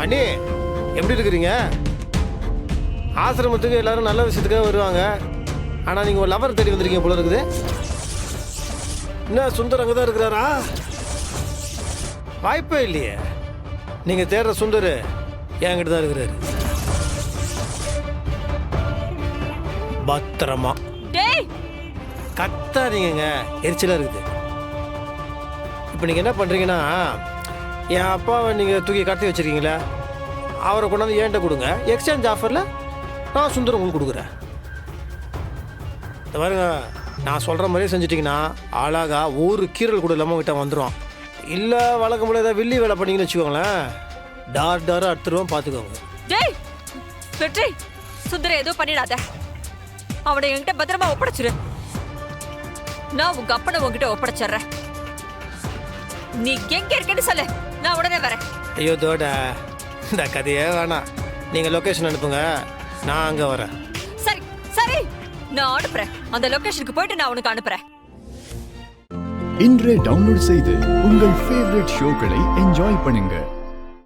அண்ணி எப்படி இருக்கிறீங்க? ஆசிரமத்துக்கு எல்லாரும் நல்ல விஷயத்துக்காக வருவாங்க. ஆனால் நீங்கள் ஒரு லவர் தேடி வந்திருக்கீங்க போல இருக்குது. என்ன சுந்தர் அங்கே தான் இருக்கிறாரா? வாய்ப்பே இல்லையே. நீங்கள் தேடுற சுந்தர் என்கிட்ட தான் இருக்கிறாரு. பத்திரமா கத்தாதீங்க, எரிச்சலாக இருக்குது. இப்போ நீங்கள் என்ன பண்ணுறீங்கன்னா, என் அப்பாவை நீங்கள் தூக்கி கடத்தி வச்சுருக்கீங்களா, அவரை கொண்டாந்து ஏன்ட்ட கொடுங்க. எக்ஸ்சேஞ்ச் ஆஃபரில் நான் சுந்தரம் உங்களுக்கு கொடுக்குறேன். இந்த பாருங்க, நான் சொல்கிற மாதிரியே செஞ்சிட்டிங்கன்னா அழகா ஒரு கீரல் கூட இல்லாமல் கிட்ட வந்துடும். இல்லை வழக்கம் போல ஏதாவது வில்லி வேலை பண்ணிங்கன்னு வச்சுக்கோங்களேன், டாராக அடுத்துருவோம், பார்த்துக்கோங்க. டேய் வெற்றி, சுந்தரம் எதுவும் பண்ணிடாத. அவனை என்கிட்ட பத்திரமா ஒப்படைச்சிரு. நான் உங்க அப்பனை உங்ககிட்ட ஒப்படைச்சிடுறேன். நீ எங்க இருக்கேன்னு சொல்லு, நான் உடனே வரேன். ஐயோ தோட, இந்த கதையே வேணாம். நீங்கள் லொக்கேஷன் அனுப்புங்க, நான் அங்கே வரேன். சரி சரி, நான் அனுப்புறேன். அந்த லொகேஷனுக்கு போயிட்டு நான் உனக்கு அனுப்புறேன். இன்றே டவுன்லோட் செய்து உங்கள் ஃபேவரட் ஷோக்களை என்ஜாய் பண்ணுங்க.